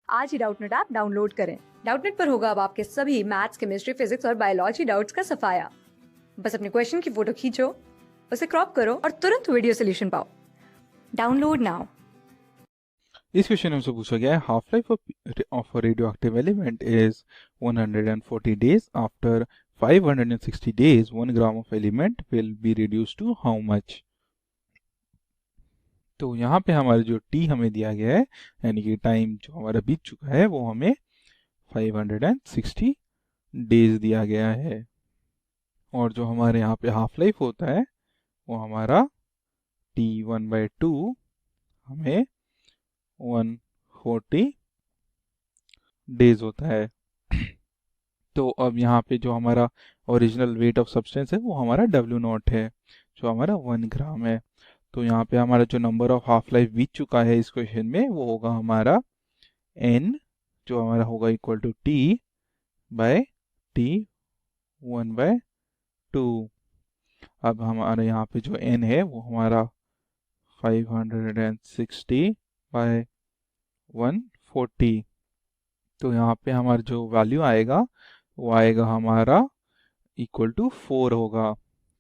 आज ही Doubtnut app download करें। Doubtnut पर होगा अब आपके सभी मैथ्स, केमिस्ट्री, फिजिक्स और बायोलॉजी डाउट्स का सफाया। बस अपने क्वेश्चन की फोटो खींचो, उसे क्रॉप करो और तुरंत वीडियो सोल्यूशन पाओ। Download now. इस क्वेश्चन में हमसे पूछा गया है half life of a radioactive element is 140 days after 560 days 1 gram of element will be reduce to how much. तो यहाँ पे हमारा जो टी हमें दिया गया है यानी कि टाइम जो हमारा बीत चुका है वो हमें 560 डेज दिया गया है और जो हमारे यहाँ पे हाफ लाइफ होता है वो हमारा T1/2 हमें 140 डेज होता है। तो अब यहाँ पे जो हमारा ओरिजिनल वेट ऑफ सब्सटेंस है वो हमारा W0 है जो हमारा 1 ग्राम है। तो यहाँ पे हमारा जो नंबर ऑफ हाफ लाइफ बीत चुका है इस क्वेश्चन में वो होगा हमारा n जो हमारा होगा इक्वल टू T1/2। अब हमारे यहाँ पे जो n है वो हमारा 560/140। तो यहाँ पे हमारा जो वैल्यू आएगा वो आएगा हमारा इक्वल टू 4 होगा।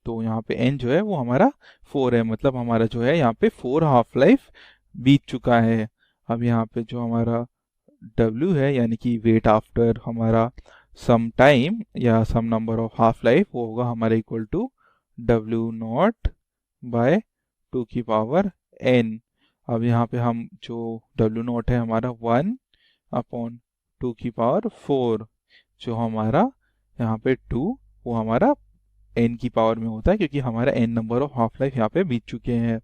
तो यहाँ पे n जो है वो हमारा 4 है, मतलब हमारा जो है यहाँ पे 4 हाफ लाइफ बीत चुका है। अब यहाँ पे जो हमारा w है यानी कि वेट आफ्टर हमारा सम टाइम या सम नंबर ऑफ हाफ लाइफ वो होगा हमारा इक्वल टू W0/2n। अब यहाँ पे हम जो W0 है हमारा 1/2 जो हमारा यहाँ पे 2 वो हमारा n की पावर में होता है क्योंकि हमारा n number of half life यहाँ पे बीत चुके हैं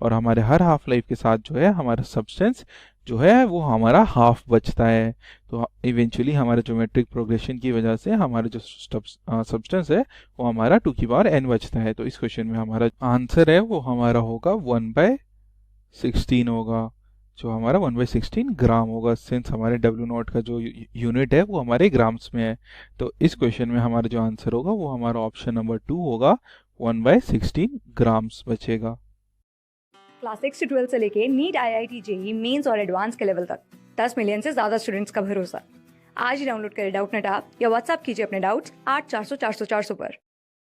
और हमारे हर हाफ लाइफ के साथ जो है हमारा सब्सटेंस जो है वो हमारा हाफ बचता है। तो इवेंचुअली हमारा ज्योमेट्रिक प्रोग्रेशन की वजह से हमारा जो सब्सटेंस है वो हमारा 2n बचता है। तो इस क्वेश्चन में हमारा आंसर है वो हमारा होगा 1/16 होगा जो हमारा 1/16 ग्राम होगा सिंस हमारे W0 का जो यूनिट है वो हमारे ग्राम्स में है। तो इस क्वेश्चन में हमारा जो आंसर होगा वो हमारा ऑप्शन नंबर 2 होगा 1/16 ग्राम्स बचेगा। क्लास 6 से 12 से लेके नीट, IIT, JEE मेंस और एडवांस के लेवल तक 10 मिलियन से ज्यादा स्टूडेंट्स का भरोसा। आज ही डाउनलोड करें डाउटनेट ऐप या व्हाट्सएप कीजिए अपने डाउट्स 8400 400 400 पर।